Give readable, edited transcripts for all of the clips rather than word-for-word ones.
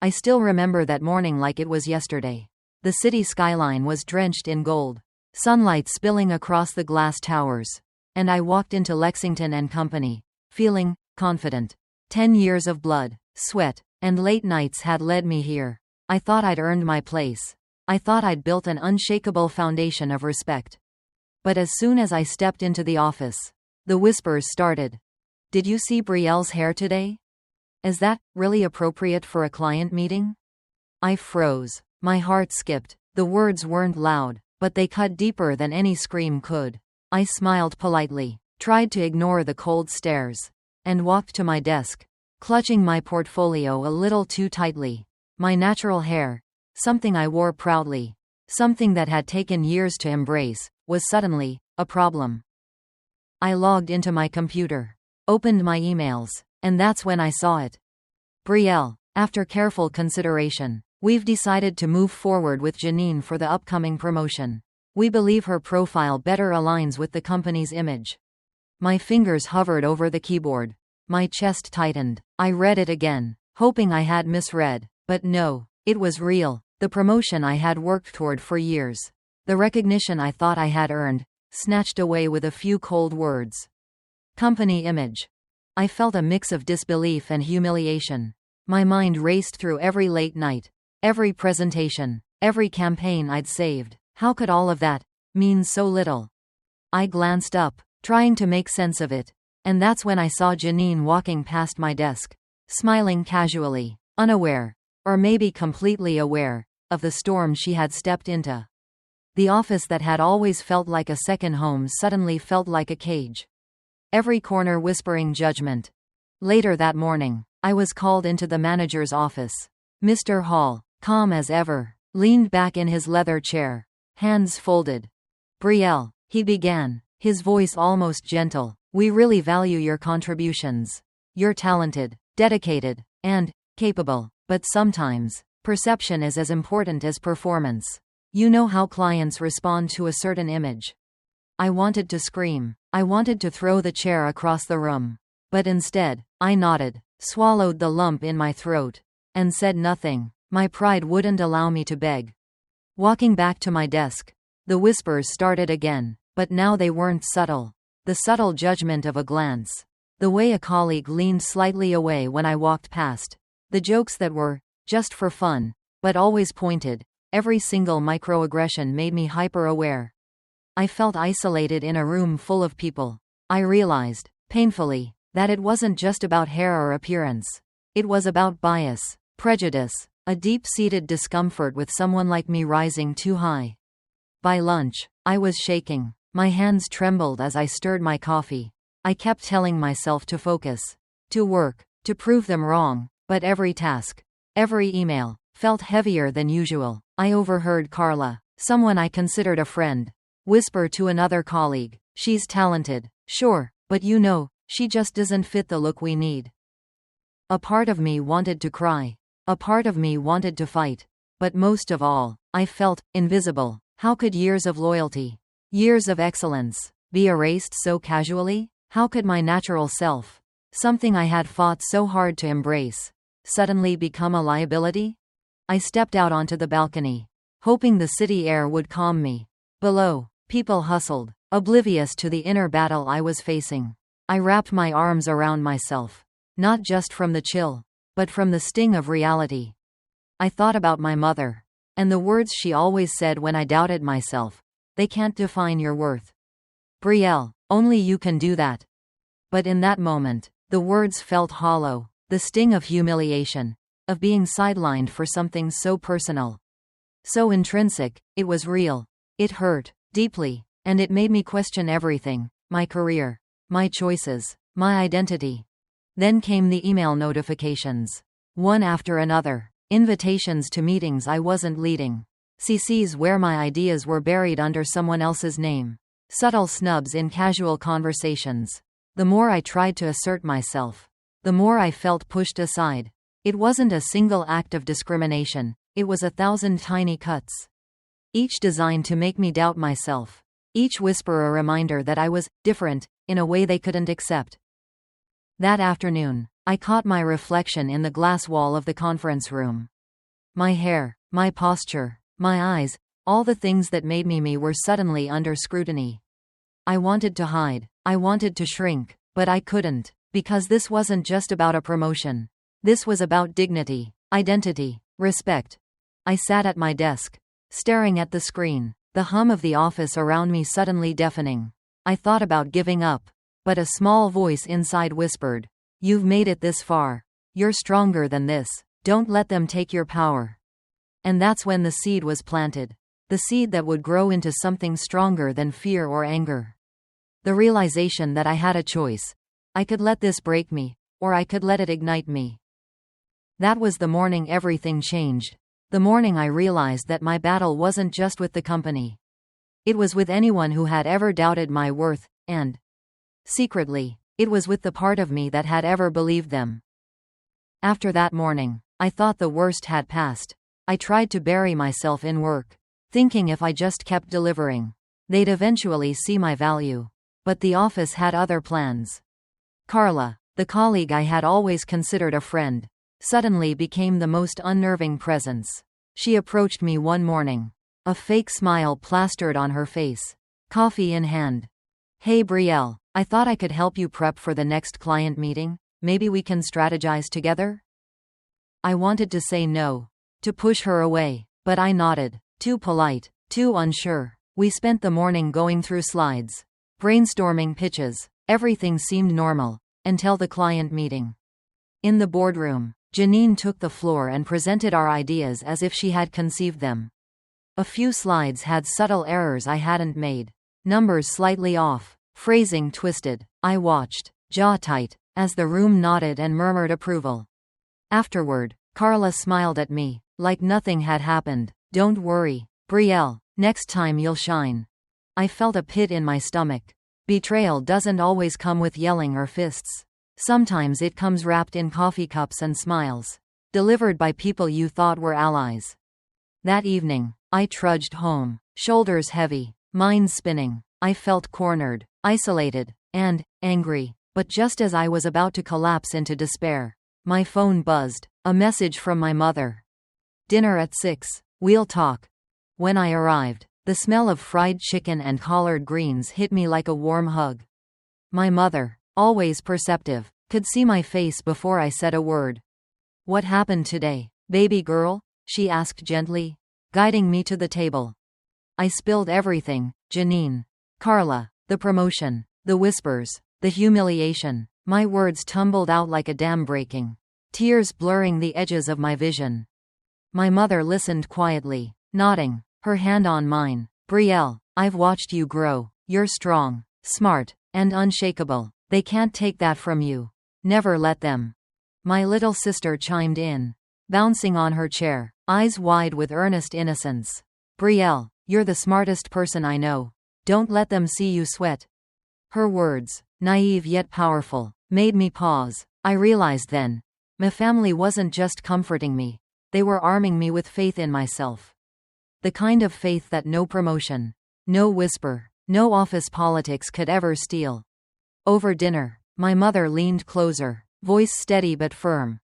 I still remember that morning like it was yesterday. The city skyline was drenched in gold, sunlight spilling across the glass towers. And I walked into Lexington Co, feeling confident. 10 years of blood, sweat, and late nights had led me here. I thought I'd earned my place. I thought I'd built an unshakable foundation of respect. But as soon as I stepped into the office, the whispers started. Did you see Brielle's hair today? Is that really appropriate for a client meeting? I froze. My heart skipped. The words weren't loud, but they cut deeper than any scream could. I smiled politely, tried to ignore the cold stares, and walked to my desk, clutching my portfolio a little too tightly. My natural hair, something I wore proudly, something that had taken years to embrace, was suddenly a problem. I logged into my computer, opened my emails, and that's when I saw it. Brielle, after careful consideration, we've decided to move forward with Janine for the upcoming promotion. We believe her profile better aligns with the company's image. My fingers hovered over the keyboard. My chest tightened. I read it again, hoping I had misread, but no, it was real. The promotion I had worked toward for years. The recognition I thought I had earned, snatched away with a few cold words. Company image. I felt a mix of disbelief and humiliation. My mind raced through every late night, every presentation, every campaign I'd saved. How could all of that mean so little? I glanced up, trying to make sense of it, and that's when I saw Janine walking past my desk, smiling casually, unaware, or maybe completely aware, of the storm she had stepped into. The office that had always felt like a second home suddenly felt like a cage. Every corner whispering judgment. Later that morning, I was called into the manager's office. Mr. Hall, calm as ever, leaned back in his leather chair, hands folded. Brielle, he began, his voice almost gentle, we really value your contributions. You're talented, dedicated, and capable, but sometimes perception is as important as performance. You know how clients respond to a certain image. I wanted to scream. I wanted to throw the chair across the room. But instead, I nodded, swallowed the lump in my throat, and said nothing. My pride wouldn't allow me to beg. Walking back to my desk, the whispers started again, but now they weren't subtle. The subtle judgment of a glance. The way a colleague leaned slightly away when I walked past. The jokes that were just for fun, but always pointed. Every single microaggression made me hyper-aware. I felt isolated in a room full of people. I realized, painfully, that it wasn't just about hair or appearance. It was about bias, prejudice, a deep-seated discomfort with someone like me rising too high. By lunch, I was shaking. My hands trembled as I stirred my coffee. I kept telling myself to focus, to work, to prove them wrong, but every task, every email, felt heavier than usual. I overheard Carla, someone I considered a friend, whisper to another colleague, she's talented, sure, but you know, she just doesn't fit the look we need. A part of me wanted to cry. A part of me wanted to fight. But most of all, I felt invisible. How could years of loyalty, years of excellence, be erased so casually? How could my natural self, something I had fought so hard to embrace, suddenly become a liability? I stepped out onto the balcony, hoping the city air would calm me. Below, people hustled, oblivious to the inner battle I was facing. I wrapped my arms around myself, not just from the chill, but from the sting of reality. I thought about my mother, and the words she always said when I doubted myself. They can't define your worth. Brielle, only you can do that. But in that moment, the words felt hollow, the sting of humiliation, of being sidelined for something so personal. So intrinsic, it was real. It hurt, deeply, and it made me question everything, my career, my choices, my identity. Then came the email notifications. One after another. Invitations to meetings I wasn't leading. CCs where my ideas were buried under someone else's name. Subtle snubs in casual conversations. The more I tried to assert myself, the more I felt pushed aside. It wasn't a single act of discrimination, it was 1,000 tiny cuts. Each designed to make me doubt myself. Each whisper a reminder that I was different, in a way they couldn't accept. That afternoon, I caught my reflection in the glass wall of the conference room. My hair, my posture, my eyes, all the things that made me were suddenly under scrutiny. I wanted to hide, I wanted to shrink, but I couldn't, because this wasn't just about a promotion. This was about dignity, identity, respect. I sat at my desk, staring at the screen, the hum of the office around me suddenly deafening. I thought about giving up, but a small voice inside whispered, "You've made it this far. You're stronger than this. Don't let them take your power." And that's when the seed was planted. The seed that would grow into something stronger than fear or anger. The realization that I had a choice. I could let this break me, or I could let it ignite me. That was the morning everything changed. The morning I realized that my battle wasn't just with the company. It was with anyone who had ever doubted my worth, and, secretly, it was with the part of me that had ever believed them. After that morning, I thought the worst had passed. I tried to bury myself in work, thinking if I just kept delivering, they'd eventually see my value. But the office had other plans. Carla, the colleague I had always considered a friend, suddenly became the most unnerving presence. She approached me one morning, a fake smile plastered on her face, coffee in hand. "Hey Brielle, I thought I could help you prep for the next client meeting. Maybe we can strategize together?" I wanted to say no, to push her away, but I nodded, too polite, too unsure. We spent the morning going through slides, brainstorming pitches. Everything seemed normal, until the client meeting. In the boardroom, Janine took the floor and presented our ideas as if she had conceived them. A few slides had subtle errors I hadn't made. Numbers slightly off, phrasing twisted. I watched, jaw tight, as the room nodded and murmured approval. Afterward, Carla smiled at me, like nothing had happened. "Don't worry, Brielle, next time you'll shine." I felt a pit in my stomach. Betrayal doesn't always come with yelling or fists. Sometimes it comes wrapped in coffee cups and smiles, delivered by people you thought were allies. That evening, I trudged home, shoulders heavy, mind spinning. I felt cornered, isolated, and angry. But just as I was about to collapse into despair, my phone buzzed, a message from my mother. "Dinner at 6. We'll talk." When I arrived, the smell of fried chicken and collard greens hit me like a warm hug. My mother, always perceptive, could see my face before I said a word. "What happened today, baby girl?" she asked gently, guiding me to the table. I spilled everything: Janine, Carla, the promotion, the whispers, the humiliation. My words tumbled out like a dam breaking, tears blurring the edges of my vision. My mother listened quietly, nodding, her hand on mine. "Brielle, I've watched you grow. You're strong, smart, and unshakable. They can't take that from you. Never let them." My little sister chimed in, bouncing on her chair, eyes wide with earnest innocence. "Brielle, you're the smartest person I know. Don't let them see you sweat." Her words, naive yet powerful, made me pause. I realized then, my family wasn't just comforting me, they were arming me with faith in myself. The kind of faith that no promotion, no whisper, no office politics could ever steal. Over dinner, my mother leaned closer, voice steady but firm.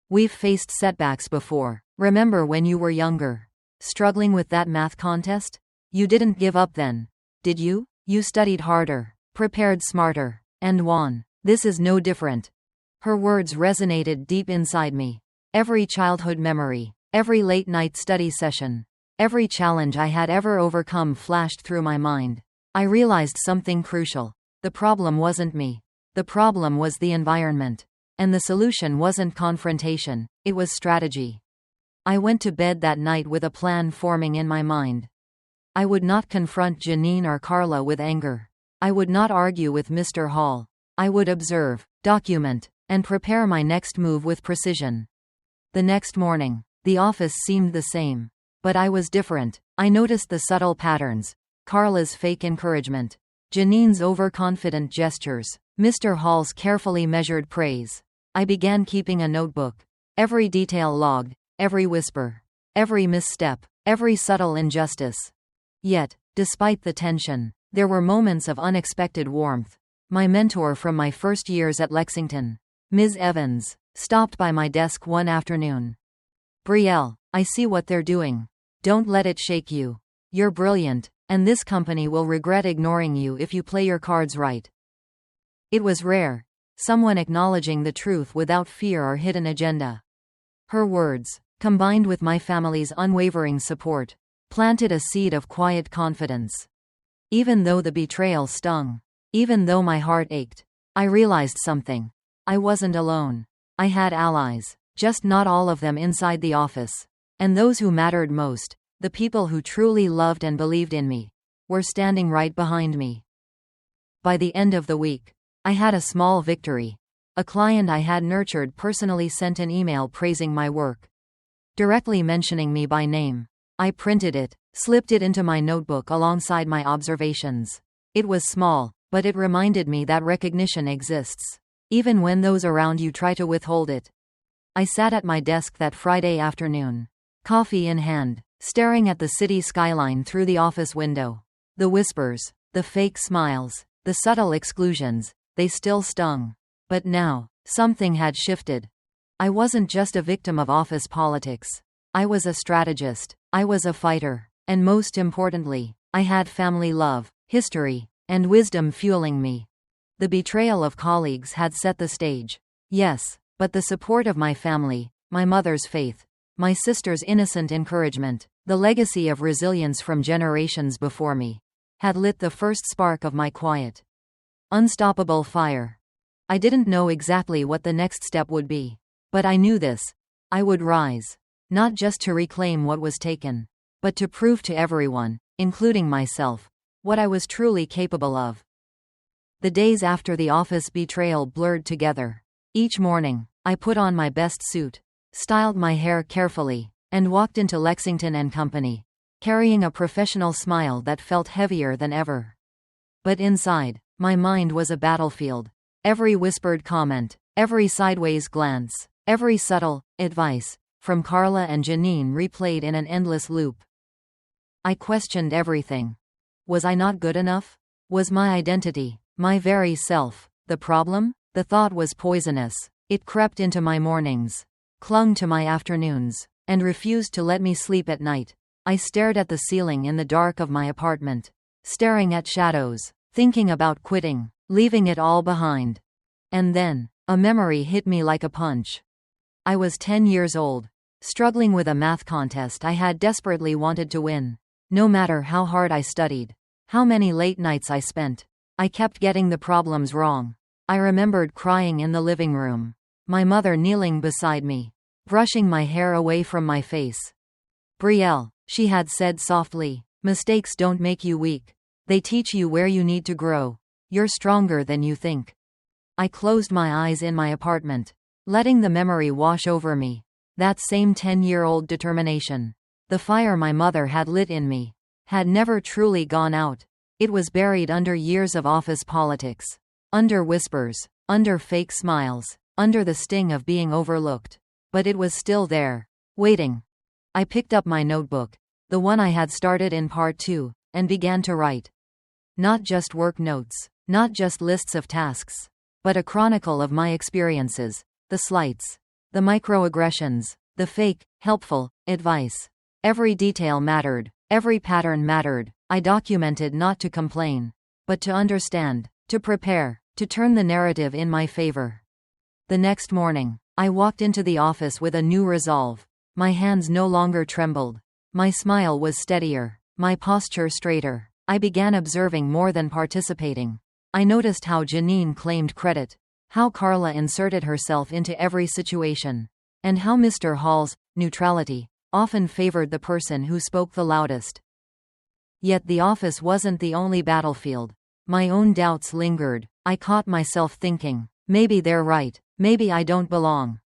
"We've faced setbacks before. Remember when you were younger? Struggling with that math contest? You didn't give up then, did you? You studied harder, prepared smarter, and won. This is no different." Her words resonated deep inside me. Every childhood memory, every late-night study session, every challenge I had ever overcome flashed through my mind. I realized something crucial. The problem wasn't me. The problem was the environment. And the solution wasn't confrontation, it was strategy. I went to bed that night with a plan forming in my mind. I would not confront Janine or Carla with anger. I would not argue with Mr. Hall. I would observe, document, and prepare my next move with precision. The next morning, the office seemed the same. But I was different. I noticed the subtle patterns. Carla's fake encouragement, Janine's overconfident gestures, Mr. Hall's carefully measured praise. I began keeping a notebook. Every detail logged, every whisper, every misstep, every subtle injustice. Yet, despite the tension, there were moments of unexpected warmth. My mentor from my first years at Lexington, Ms. Evans stopped by my desk one afternoon. Brielle, I see what they're doing. Don't let it shake you. You're brilliant, and this company will regret ignoring you if you play your cards right. It was rare. Someone acknowledging the truth without fear or hidden agenda. Her words, combined with my family's unwavering support, planted a seed of quiet confidence. Even though the betrayal stung, even though my heart ached, I realized something. I wasn't alone. I had allies, just not all of them inside the office. And those who mattered most, the people who truly loved and believed in me, were standing right behind me. By the end of the week, I had a small victory. A client I had nurtured personally sent an email praising my work, directly mentioning me by name. I printed it, slipped it into my notebook alongside my observations. It was small, but it reminded me that recognition exists, even when those around you try to withhold it. I sat at my desk that Friday afternoon, coffee in hand, staring at the city skyline through the office window. The whispers, the fake smiles, the subtle exclusions, they still stung. But now, something had shifted. I wasn't just a victim of office politics. I was a strategist. I was a fighter. And most importantly, I had family love, history, and wisdom fueling me. The betrayal of colleagues had set the stage. Yes, but the support of my family, my mother's faith, my sister's innocent encouragement, the legacy of resilience from generations before me, had lit the first spark of my quiet, unstoppable fire. I didn't know exactly what the next step would be, but I knew this. I would rise, not just to reclaim what was taken, but to prove to everyone, including myself, what I was truly capable of. The days after the office betrayal blurred together. Each morning, I put on my best suit, styled my hair carefully, and walked into Lexington Co, carrying a professional smile that felt heavier than ever. But inside, my mind was a battlefield. Every whispered comment, every sideways glance, every subtle advice from Carla and Janine replayed in an endless loop. I questioned everything. Was I not good enough? Was my identity, my very self, the problem? The thought was poisonous. It crept into my mornings, clung to my afternoons, and refused to let me sleep at night. I stared at the ceiling in the dark of my apartment, staring at shadows, thinking about quitting, leaving it all behind. And then, a memory hit me like a punch. I was 10 years old, struggling with a math contest I had desperately wanted to win. No matter how hard I studied, how many late nights I spent, I kept getting the problems wrong. I remembered crying in the living room, my mother kneeling beside me, brushing my hair away from my face. Brielle, she had said softly, mistakes don't make you weak. They teach you where you need to grow. You're stronger than you think. I closed my eyes in my apartment, letting the memory wash over me. That same 10-year-old determination, the fire my mother had lit in me, had never truly gone out. It was buried under years of office politics, under whispers, under fake smiles, under the sting of being overlooked. But it was still there, waiting. I picked up my notebook, the one I had started in part 2, and began to write. Not just work notes, not just lists of tasks, but a chronicle of my experiences, the slights, the microaggressions, the fake, helpful advice. Every detail mattered, every pattern mattered. I documented not to complain, but to understand, to prepare, to turn the narrative in my favor. The next morning, I walked into the office with a new resolve. My hands no longer trembled. My smile was steadier, my posture straighter. I began observing more than participating. I noticed how Janine claimed credit, how Carla inserted herself into every situation, and how Mr. Hall's neutrality often favored the person who spoke the loudest. Yet the office wasn't the only battlefield. My own doubts lingered. I caught myself thinking, maybe they're right, maybe I don't belong.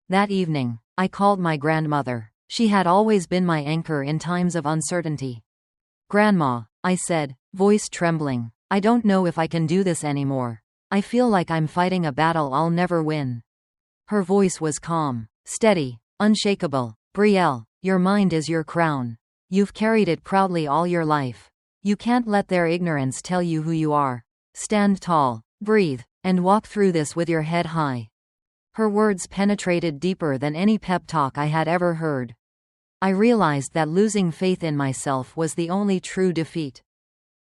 That evening, I called my grandmother. She had always been my anchor in times of uncertainty. "Grandma," I said, voice trembling, "I don't know if I can do this anymore. I feel like I'm fighting a battle I'll never win." Her voice was calm, steady, unshakable. "Brielle, your mind is your crown. You've carried it proudly all your life. You can't let their ignorance tell you who you are. Stand tall, breathe, and walk through this with your head high." Her words penetrated deeper than any pep talk I had ever heard. I realized that losing faith in myself was the only true defeat.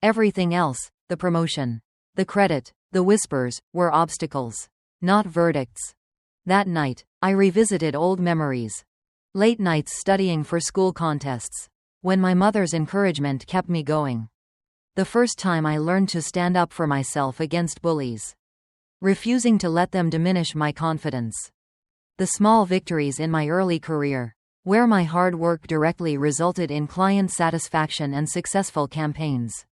Everything else, the promotion, the credit, the whispers, were obstacles, not verdicts. That night, I revisited old memories. Late nights studying for school contests, when my mother's encouragement kept me going. The first time I learned to stand up for myself against bullies, refusing to let them diminish my confidence. The small victories in my early career, where my hard work directly resulted in client satisfaction and successful campaigns.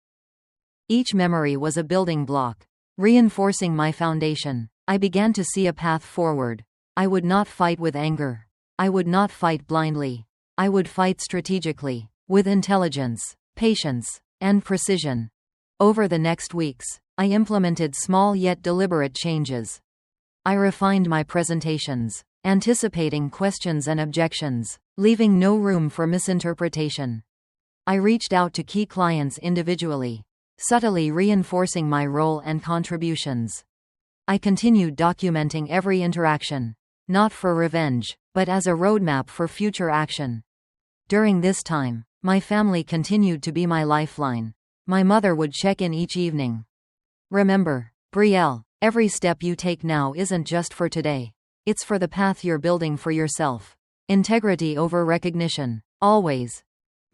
Each memory was a building block, reinforcing my foundation. I began to see a path forward. I would not fight with anger. I would not fight blindly. I would fight strategically, with intelligence, patience, and precision. Over the next weeks, I implemented small yet deliberate changes. I refined my presentations, anticipating questions and objections, leaving no room for misinterpretation. I reached out to key clients individually, subtly reinforcing my role and contributions. I continued documenting every interaction, not for revenge, but as a roadmap for future action. During this time, my family continued to be my lifeline. My mother would check in each evening. Remember, Brielle, every step you take now isn't just for today. It's for the path you're building for yourself. Integrity over recognition, always.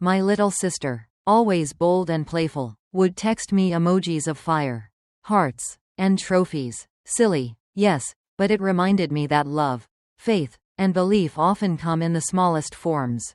My little sister, always bold and playful, would text me emojis of fire, hearts, and trophies. Silly, yes, but it reminded me that love, faith, and belief often come in the smallest forms.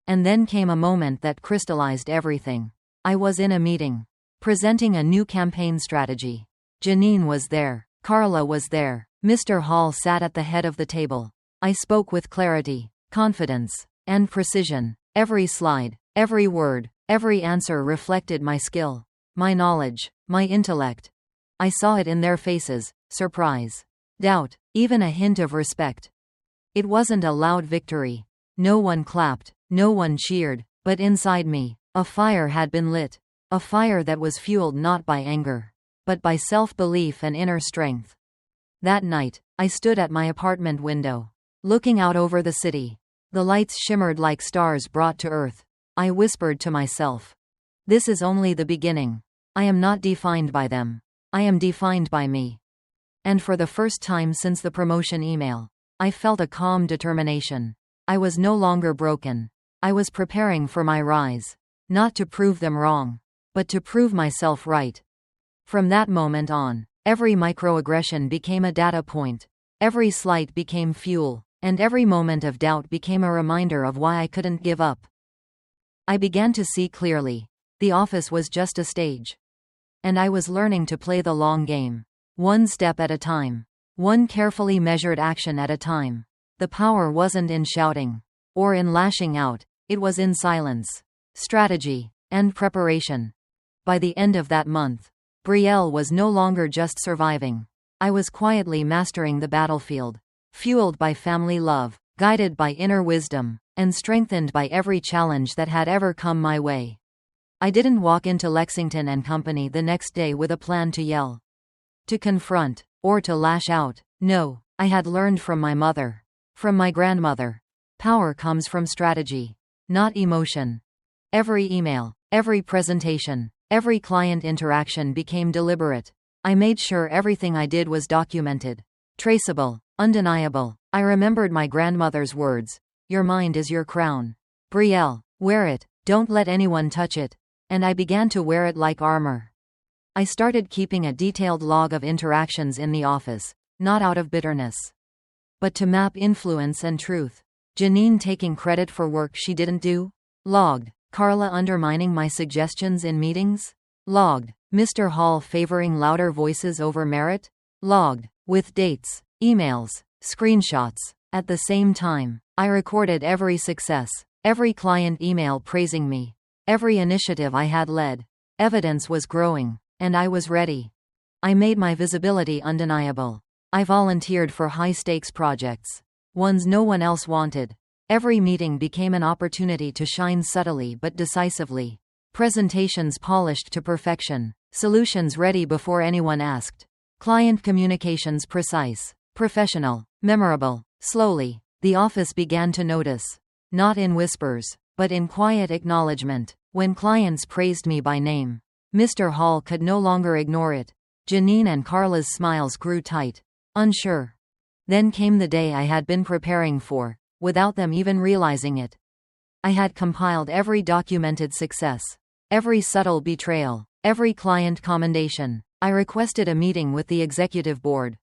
And then came a moment that crystallized everything. I was in a meeting, presenting a new campaign strategy. Janine was there. Carla was there. Mr. Hall sat at the head of the table. I spoke with clarity, confidence, and precision. Every slide, every word, every answer reflected my skill, my knowledge, my intellect. I saw it in their faces: surprise, doubt, even a hint of respect. It wasn't a loud victory. No one clapped, no one cheered, but inside me, a fire had been lit. A fire that was fueled not by anger, but by self-belief and inner strength. That night, I stood at my apartment window, looking out over the city. The lights shimmered like stars brought to earth. I whispered to myself, "This is only the beginning. I am not defined by them. I am defined by me." And for the first time since the promotion email, I felt a calm determination. I was no longer broken. I was preparing for my rise. Not to prove them wrong, but to prove myself right. From that moment on, every microaggression became a data point. Every slight became fuel, and every moment of doubt became a reminder of why I couldn't give up. I began to see clearly. The office was just a stage. And I was learning to play the long game. One step at a time. One carefully measured action at a time. The power wasn't in shouting, or in lashing out, it was in silence, strategy, and preparation. By the end of that month, Brielle was no longer just surviving. I was quietly mastering the battlefield, fueled by family love, guided by inner wisdom, and strengthened by every challenge that had ever come my way. I didn't walk into Lexington Co the next day with a plan to yell, to confront, or to lash out. No, I had learned from my mother, from my grandmother. Power comes from strategy, not emotion. Every email, every presentation, every client interaction became deliberate. I made sure everything I did was documented, traceable, undeniable. I remembered my grandmother's words: "Your mind is your crown. Brielle, wear it, don't let anyone touch it." And I began to wear it like armor. I started keeping a detailed log of interactions in the office, not out of bitterness, but to map influence and truth. Janine taking credit for work she didn't do? Logged. Carla undermining my suggestions in meetings? Logged. Mr. Hall favoring louder voices over merit? Logged. With dates, emails, screenshots. At the same time, I recorded every success, every client email praising me, every initiative I had led. Evidence was growing, and I was ready. I made my visibility undeniable. I volunteered for high-stakes projects, ones no one else wanted. Every meeting became an opportunity to shine subtly but decisively. Presentations polished to perfection, solutions ready before anyone asked. Client communications precise, professional, Memorable. Slowly, the office began to notice. Not in whispers, but in quiet acknowledgment. When clients praised me by name, Mr. Hall could no longer ignore it. Janine and Carla's smiles grew tight. Unsure. Then came the day I had been preparing for, without them even realizing it. I had compiled every documented success, every subtle betrayal, every client commendation. I requested a meeting with the executive board.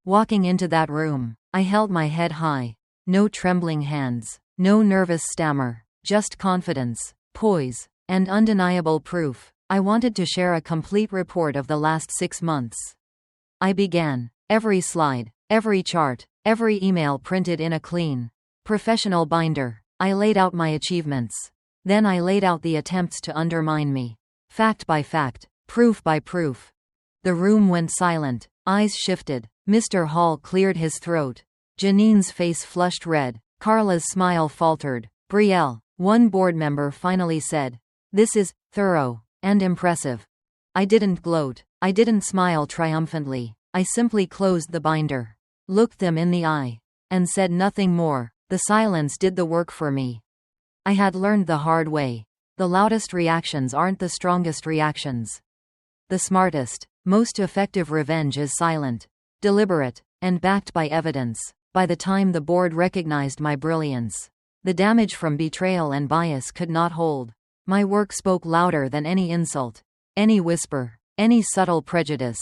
Walking into that room, I held my head high. No trembling hands, no nervous stammer, just confidence, poise, and undeniable proof. I wanted to share a complete report of the last 6 months. I began. Every slide, every chart, every email printed in a clean, professional binder. I laid out my achievements. Then I laid out the attempts to undermine me. Fact by fact, proof by proof. The room went silent, eyes shifted. Mr. Hall cleared his throat. Janine's face flushed red. Carla's smile faltered. Brielle, one board member finally said, "This is thorough and impressive." I didn't gloat. I didn't smile triumphantly. I simply closed the binder, looked them in the eye, and said nothing more. The silence did the work for me. I had learned the hard way. The loudest reactions aren't the strongest reactions. The smartest, most effective revenge is silent, deliberate, and backed by evidence. By the time the board recognized my brilliance, the damage from betrayal and bias could not hold. My work spoke louder than any insult, any whisper, any subtle prejudice.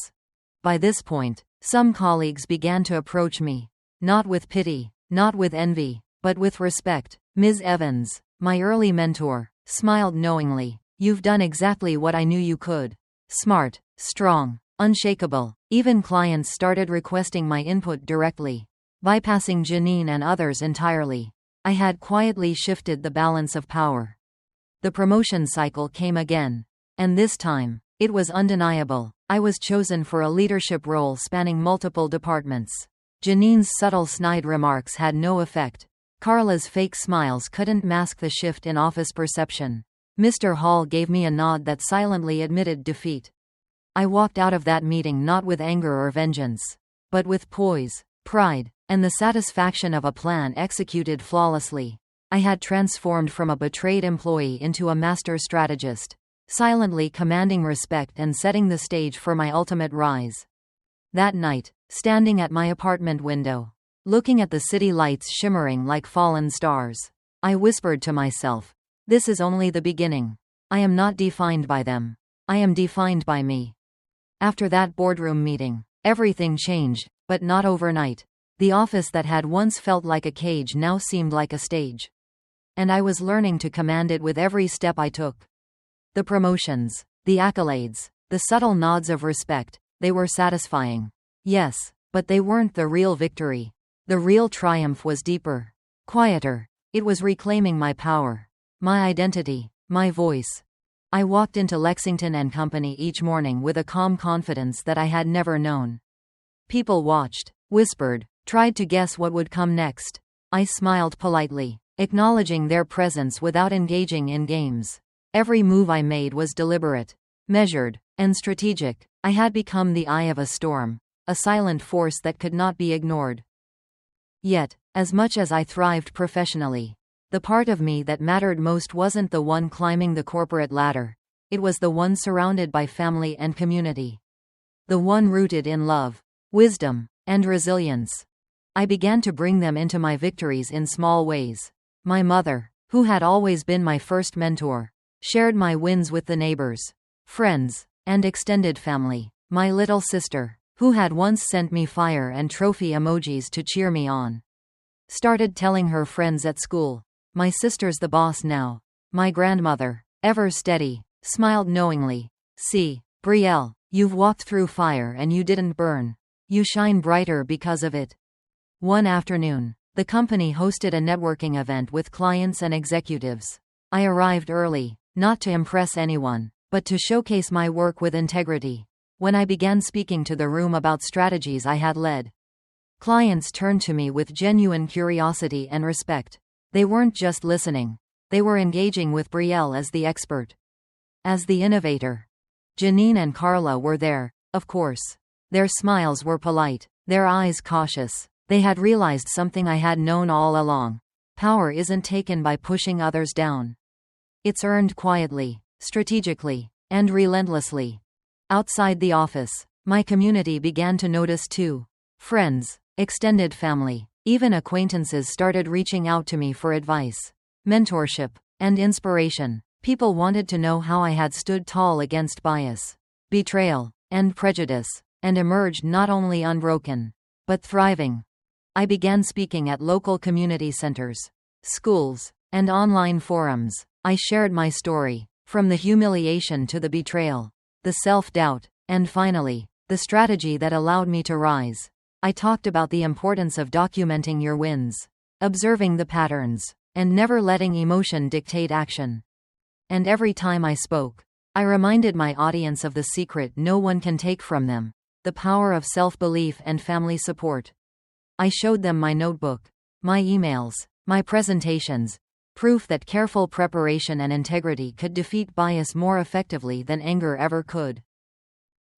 By this point, some colleagues began to approach me, not with pity, not with envy, but with respect. Ms. Evans, my early mentor, smiled knowingly. "You've done exactly what I knew you could. Smart, strong, unshakable." Even clients started requesting my input directly, bypassing Janine and others entirely. I had quietly shifted the balance of power. The promotion cycle came again. And this time, it was undeniable. I was chosen for a leadership role spanning multiple departments. Janine's subtle snide remarks had no effect. Carla's fake smiles couldn't mask the shift in office perception. Mr. Hall gave me a nod that silently admitted defeat. I walked out of that meeting not with anger or vengeance, but with poise, pride, and the satisfaction of a plan executed flawlessly. I had transformed from a betrayed employee into a master strategist, silently commanding respect and setting the stage for my ultimate rise. That night, standing at my apartment window, looking at the city lights shimmering like fallen stars, I whispered to myself, "This is only the beginning. I am not defined by them. I am defined by me." After that boardroom meeting, everything changed, but not overnight. The office that had once felt like a cage now seemed like a stage. And I was learning to command it with every step I took. The promotions, the accolades, the subtle nods of respect, they were satisfying. Yes, but they weren't the real victory. The real triumph was deeper, quieter. It was reclaiming my power, my identity, my voice. I walked into Lexington Co each morning with a calm confidence that I had never known. People watched, whispered, tried to guess what would come next. I smiled politely, acknowledging their presence without engaging in games. Every move I made was deliberate, measured, and strategic. I had become the eye of a storm, a silent force that could not be ignored. Yet, as much as I thrived professionally, the part of me that mattered most wasn't the one climbing the corporate ladder. It was the one surrounded by family and community. The one rooted in love, wisdom, and resilience. I began to bring them into my victories in small ways. My mother, who had always been my first mentor, shared my wins with the neighbors, friends, and extended family. My little sister, who had once sent me fire and trophy emojis to cheer me on, started telling her friends at school, "My sister's the boss now." My grandmother, ever steady, smiled knowingly. "See, Brielle, you've walked through fire and you didn't burn. You shine brighter because of it." One afternoon, the company hosted a networking event with clients and executives. I arrived early, not to impress anyone, but to showcase my work with integrity. When I began speaking to the room about strategies I had led, clients turned to me with genuine curiosity and respect. They weren't just listening. They were engaging with Brielle as the expert, as the innovator. Janine and Carla were there, of course. Their smiles were polite, their eyes cautious, They had realized something I had known all along. Power isn't taken by pushing others down. It's earned quietly, strategically, and relentlessly. Outside the office, my community began to notice too. Friends, extended family, even acquaintances started reaching out to me for advice, mentorship, and inspiration. People wanted to know how I had stood tall against bias, betrayal, and prejudice, and emerged not only unbroken, but thriving. I began speaking at local community centers, schools, and online forums. I shared my story, from the humiliation to the betrayal, the self-doubt, and finally, the strategy that allowed me to rise. I talked about the importance of documenting your wins, observing the patterns, and never letting emotion dictate action. And every time I spoke, I reminded my audience of the secret no one can take from them: the power of self-belief and family support. I showed them my notebook, my emails, my presentations, proof that careful preparation and integrity could defeat bias more effectively than anger ever could.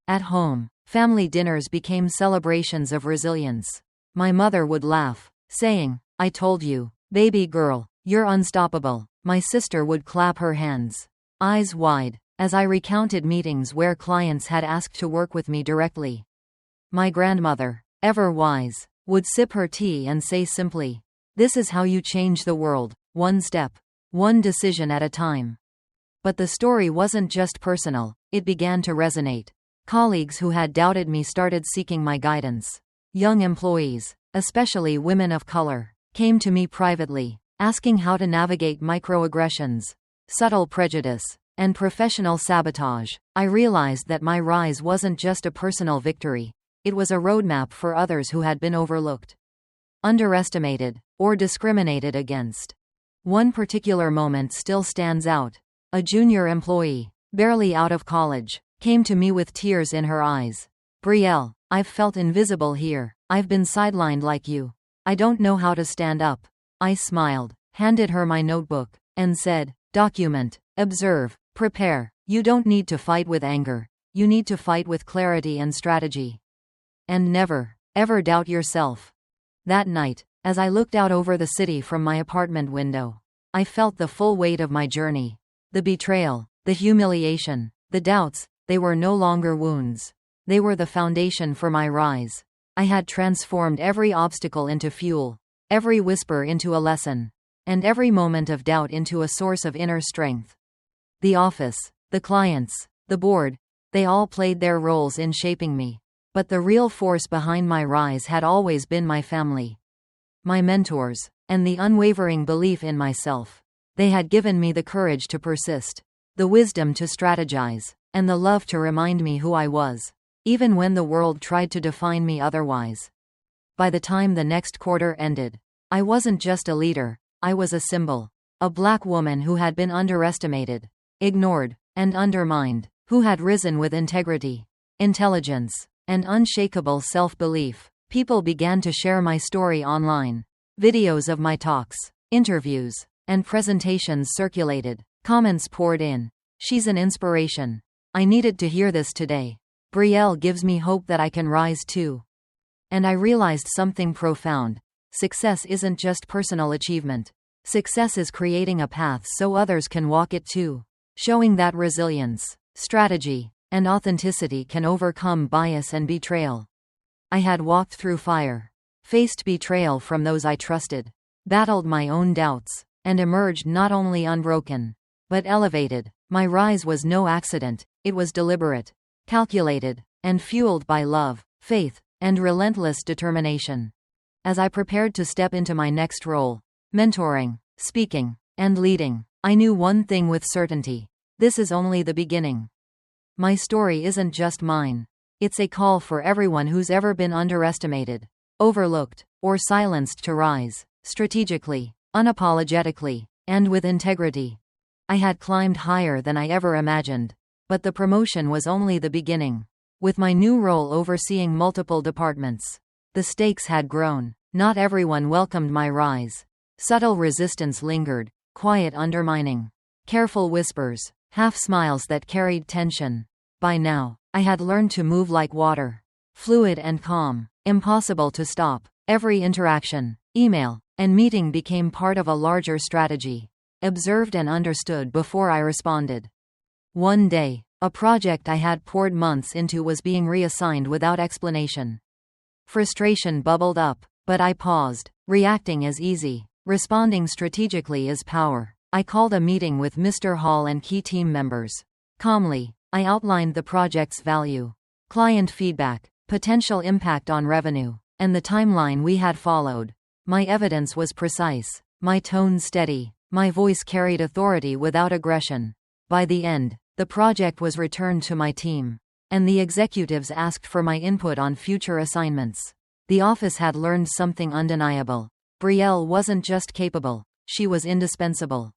At home, family dinners became celebrations of resilience. My mother would laugh, saying, "I told you, baby girl, you're unstoppable." My sister would clap her hands, eyes wide, as I recounted meetings where clients had asked to work with me directly. My grandmother, ever wise, would sip her tea and say simply, "This is how you change the world, one step, one decision at a time." But the story wasn't just personal, it began to resonate. Colleagues who had doubted me started seeking my guidance. Young employees, especially women of color, came to me privately, asking how to navigate microaggressions, subtle prejudice, and professional sabotage. I realized that my rise wasn't just a personal victory, it was a roadmap for others who had been overlooked, underestimated, or discriminated against. One particular moment still stands out. A junior employee, barely out of college, came to me with tears in her eyes. "Brielle, I've felt invisible here. I've been sidelined like you. I don't know how to stand up." I smiled, handed her my notebook, and said, "Document, observe, prepare. You don't need to fight with anger. You need to fight with clarity and strategy. And never, ever doubt yourself." That night, as I looked out over the city from my apartment window, I felt the full weight of my journey. The betrayal, the humiliation, the doubts, they were no longer wounds. They were the foundation for my rise. I had transformed every obstacle into fuel, every whisper into a lesson, and every moment of doubt into a source of inner strength. The office, the clients, the board, they all played their roles in shaping me. But the real force behind my rise had always been my family, my mentors, and the unwavering belief in myself. They had given me the courage to persist, the wisdom to strategize, and the love to remind me who I was, even when the world tried to define me otherwise. By the time the next quarter ended, I wasn't just a leader, I was a symbol. A black woman who had been underestimated, ignored, and undermined, who had risen with integrity, intelligence, and unshakable self-belief. People began to share my story online. Videos of my talks, interviews, and presentations circulated. Comments poured in. "She's an inspiration. I needed to hear this today. Brielle gives me hope that I can rise too." And I realized something profound. Success isn't just personal achievement. Success is creating a path so others can walk it too. Showing that resilience, strategy, and authenticity can overcome bias and betrayal. I had walked through fire, faced betrayal from those I trusted, battled my own doubts, and emerged not only unbroken, but elevated. My rise was no accident, it was deliberate, calculated, and fueled by love, faith, and relentless determination. As I prepared to step into my next role, mentoring, speaking, and leading, I knew one thing with certainty: this is only the beginning. My story isn't just mine. It's a call for everyone who's ever been underestimated, overlooked, or silenced to rise, strategically, unapologetically, and with integrity. I had climbed higher than I ever imagined, but the promotion was only the beginning. With my new role overseeing multiple departments, the stakes had grown. Not everyone welcomed my rise. Subtle resistance lingered, quiet undermining, careful whispers, half smiles that carried tension. By now, I had learned to move like water, fluid and calm, impossible to stop. Every interaction, email, and meeting became part of a larger strategy, observed and understood before I responded. One day, a project I had poured months into was being reassigned without explanation. Frustration bubbled up, but I paused. Reacting is easy. Responding strategically is power. I called a meeting with Mr. Hall and key team members. Calmly, I outlined the project's value, client feedback, potential impact on revenue, and the timeline we had followed. My evidence was precise, my tone steady, my voice carried authority without aggression. By the end, the project was returned to my team, and the executives asked for my input on future assignments. The office had learned something undeniable. Brielle wasn't just capable, she was indispensable.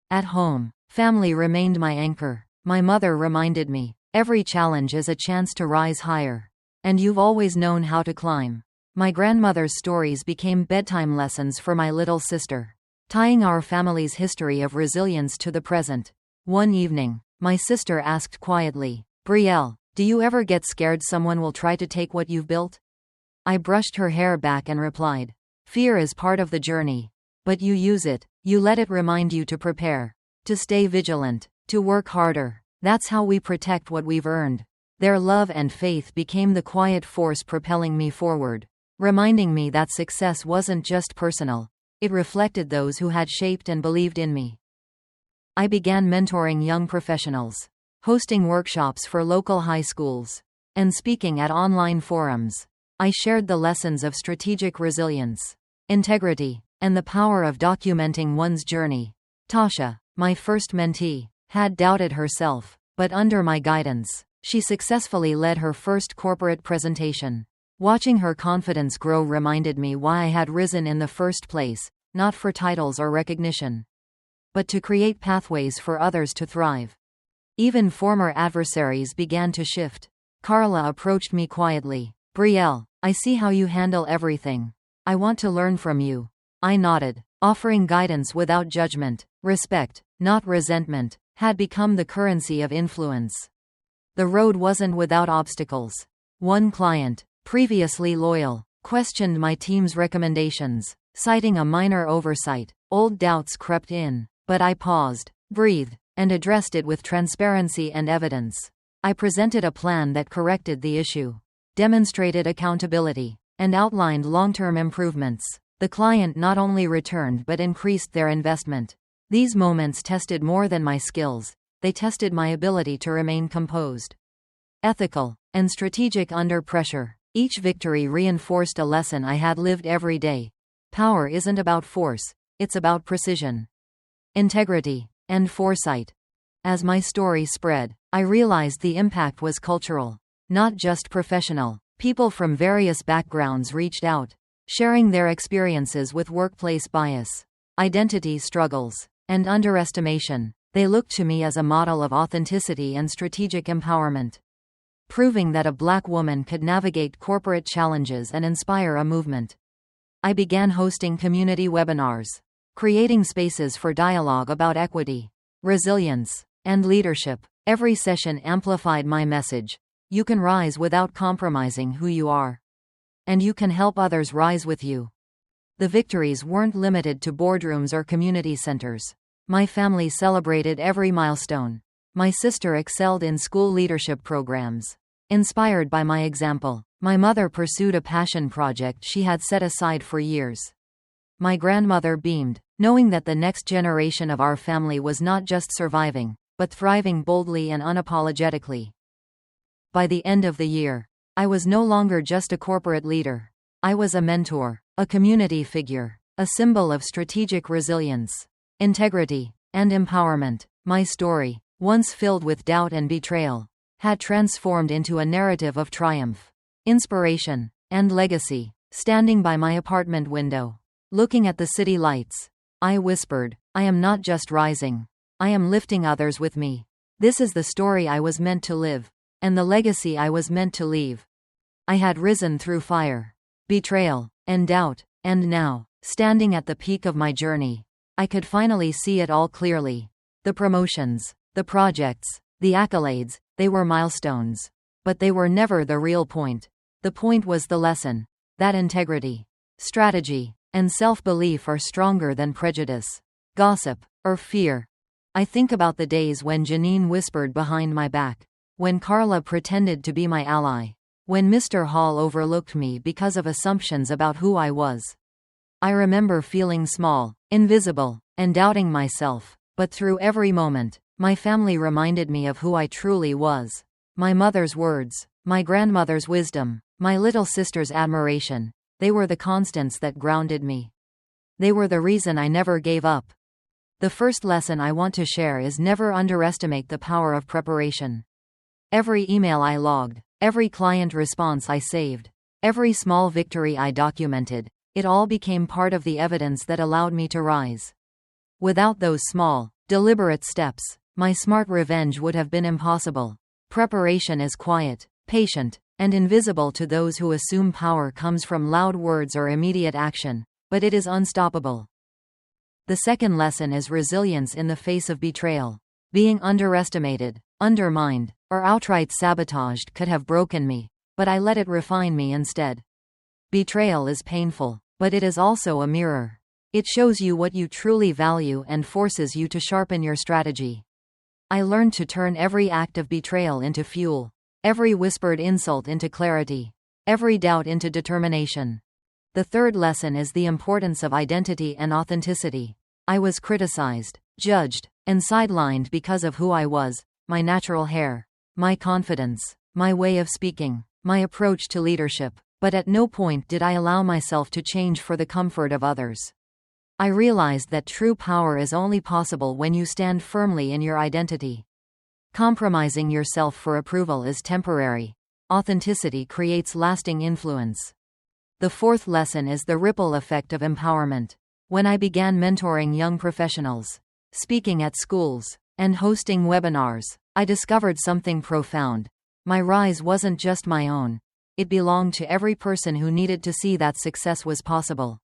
At home, family remained my anchor. My mother reminded me, every challenge is a chance to rise higher. And you've always known how to climb. My grandmother's stories became bedtime lessons for my little sister, tying our family's history of resilience to the present. One evening, my sister asked quietly, "Brielle, do you ever get scared someone will try to take what you've built?" I brushed her hair back and replied, "Fear is part of the journey. But you use it, you let it remind you to prepare, to stay vigilant, to work harder. That's how we protect what we've earned." Their love and faith became the quiet force propelling me forward, reminding me that success wasn't just personal. It reflected those who had shaped and believed in me. I began mentoring young professionals, hosting workshops for local high schools, and speaking at online forums. I shared the lessons of strategic resilience, integrity, and the power of documenting one's journey. Tasha, my first mentee, had doubted herself, but under my guidance, she successfully led her first corporate presentation. Watching her confidence grow reminded me why I had risen in the first place, not for titles or recognition, but to create pathways for others to thrive. Even former adversaries began to shift. Carla approached me quietly. "Brielle, I see how you handle everything. I want to learn from you." I nodded, offering guidance without judgment. Respect, not resentment, had become the currency of influence. The road wasn't without obstacles. One client, previously loyal, questioned my team's recommendations, citing a minor oversight. Old doubts crept in, but I paused, breathed, and addressed it with transparency and evidence. I presented a plan that corrected the issue, demonstrated accountability, and outlined long-term improvements. The client not only returned but increased their investment. These moments tested more than my skills, they tested my ability to remain composed, ethical, and strategic under pressure. Each victory reinforced a lesson I had lived every day. Power isn't about force, it's about precision, integrity, and foresight. As my story spread, I realized the impact was cultural, not just professional. People from various backgrounds reached out, sharing their experiences with workplace bias, identity struggles, and underestimation. They looked to me as a model of authenticity and strategic empowerment, proving that a Black woman could navigate corporate challenges and inspire a movement. I began hosting community webinars, creating spaces for dialogue about equity, resilience, and leadership. Every session amplified my message. You can rise without compromising who you are. And you can help others rise with you. The victories weren't limited to boardrooms or community centers. My family celebrated every milestone. My sister excelled in school leadership programs. Inspired by my example, my mother pursued a passion project she had set aside for years. My grandmother beamed, knowing that the next generation of our family was not just surviving, but thriving boldly and unapologetically. By the end of the year, I was no longer just a corporate leader. I was a mentor, a community figure, a symbol of strategic resilience, integrity, and empowerment. My story, once filled with doubt and betrayal, had transformed into a narrative of triumph, inspiration, and legacy. Standing by my apartment window, looking at the city lights, I whispered, "I am not just rising. I am lifting others with me. This is the story I was meant to live, and the legacy I was meant to leave." I had risen through fire, betrayal, and doubt, and now, standing at the peak of my journey, I could finally see it all clearly. The promotions, the projects, the accolades, they were milestones. But they were never the real point. The point was the lesson. that integrity, strategy, and self-belief are stronger than prejudice, gossip, or fear. I think about the days when Janine whispered behind my back, when Carla pretended to be my ally, when Mr. Hall overlooked me because of assumptions about who I was. I remember feeling small, invisible, and doubting myself, but through every moment, my family reminded me of who I truly was. My mother's words, my grandmother's wisdom, my little sister's admiration, they were the constants that grounded me. They were the reason I never gave up. The first lesson I want to share is never underestimate the power of preparation. Every email I logged, every client response I saved, every small victory I documented, it all became part of the evidence that allowed me to rise. Without those small, deliberate steps, my smart revenge would have been impossible. Preparation is quiet, patient, and invisible to those who assume power comes from loud words or immediate action, but it is unstoppable. The second lesson is resilience in the face of betrayal. Being underestimated, undermined, or outright sabotaged could have broken me, but I let it refine me instead. Betrayal is painful, but it is also a mirror. It shows you what you truly value and forces you to sharpen your strategy. I learned to turn every act of betrayal into fuel, every whispered insult into clarity, every doubt into determination. The third lesson is the importance of identity and authenticity. I was criticized, judged, and sidelined because of who I was, my natural hair, my confidence, my way of speaking, my approach to leadership, but at no point did I allow myself to change for the comfort of others. I realized that true power is only possible when you stand firmly in your identity. Compromising yourself for approval is temporary. Authenticity creates lasting influence. The fourth lesson is the ripple effect of empowerment. When I began mentoring young professionals, speaking at schools, and hosting webinars, I discovered something profound. My rise wasn't just my own. It belonged to every person who needed to see that success was possible.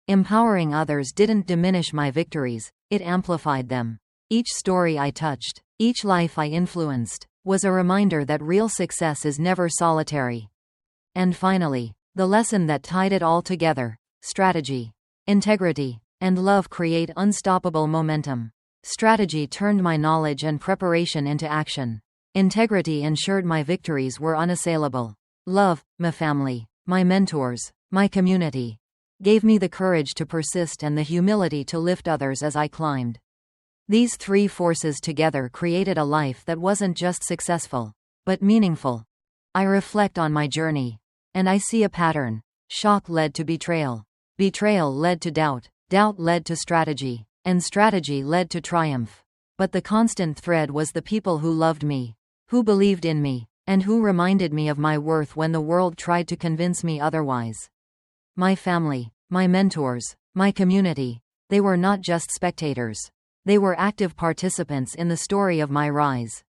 Empowering others didn't diminish my victories, it amplified them. Each story I touched, each life I influenced, was a reminder that real success is never solitary. And finally, the lesson that tied it all together: strategy, integrity, and love create unstoppable momentum. Strategy turned my knowledge and preparation into action. Integrity ensured my victories were unassailable. Love, my family, my mentors, my community, gave me the courage to persist and the humility to lift others as I climbed. These three forces together created a life that wasn't just successful, but meaningful. I reflect on my journey, and I see a pattern. Shock led to betrayal. Betrayal led to doubt. Doubt led to strategy. And strategy led to triumph. But the constant thread was the people who loved me, who believed in me, and who reminded me of my worth when the world tried to convince me otherwise. My family, my mentors, my community, they were not just spectators. They were active participants in the story of my rise.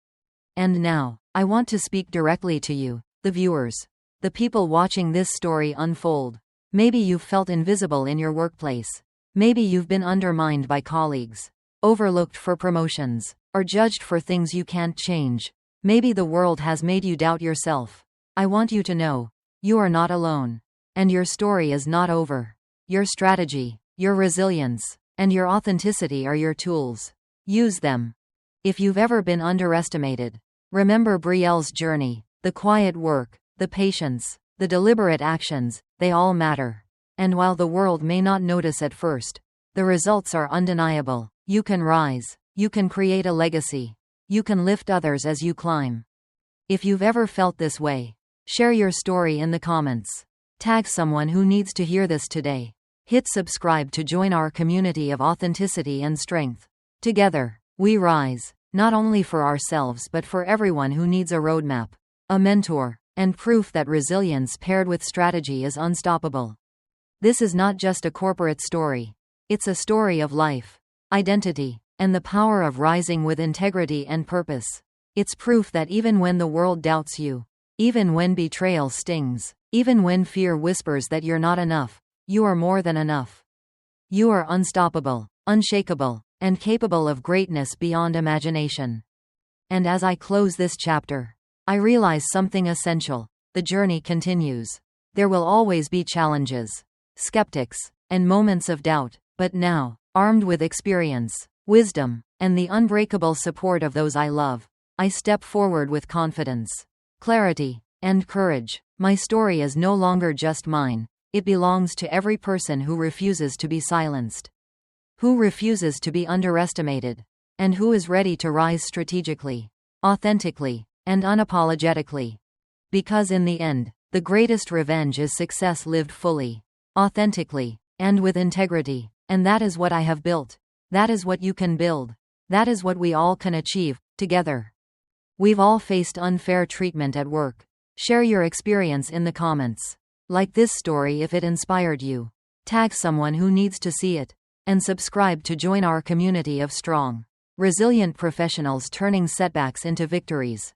And now, I want to speak directly to you, the viewers, the people watching this story unfold. Maybe you've felt invisible in your workplace. Maybe you've been undermined by colleagues, overlooked for promotions, or judged for things you can't change. Maybe the world has made you doubt yourself. I want you to know, you are not alone. And your story is not over. Your strategy, your resilience, and your authenticity are your tools. Use them. If you've ever been underestimated, remember Brielle's journey. The quiet work, the patience, the deliberate actions, they all matter. And while the world may not notice at first, the results are undeniable. You can rise. You can create a legacy. You can lift others as you climb. If you've ever felt this way, share your story in the comments. Tag someone who needs to hear this today. Hit subscribe to join our community of authenticity and strength. Together, we rise, not only for ourselves but for everyone who needs a roadmap, a mentor, and proof that resilience paired with strategy is unstoppable. This is not just a corporate story. It's a story of life, identity, and the power of rising with integrity and purpose. It's proof that even when the world doubts you, even when betrayal stings, even when fear whispers that you're not enough, you are more than enough. You are unstoppable, unshakable, and capable of greatness beyond imagination. And as I close this chapter, I realize something essential. The journey continues. There will always be challenges, skeptics, and moments of doubt, but now, armed with experience, wisdom, and the unbreakable support of those I love, I step forward with confidence, clarity, and courage. My story is no longer just mine, it belongs to every person who refuses to be silenced, who refuses to be underestimated, and who is ready to rise strategically, authentically, and unapologetically. Because in the end, the greatest revenge is success lived fully, authentically, and with integrity. And that is what I have built. That is what you can build. That is what we all can achieve, together. We've all faced unfair treatment at work. Share your experience in the comments. Like this story if it inspired you. Tag someone who needs to see it. And subscribe to join our community of strong, resilient professionals turning setbacks into victories.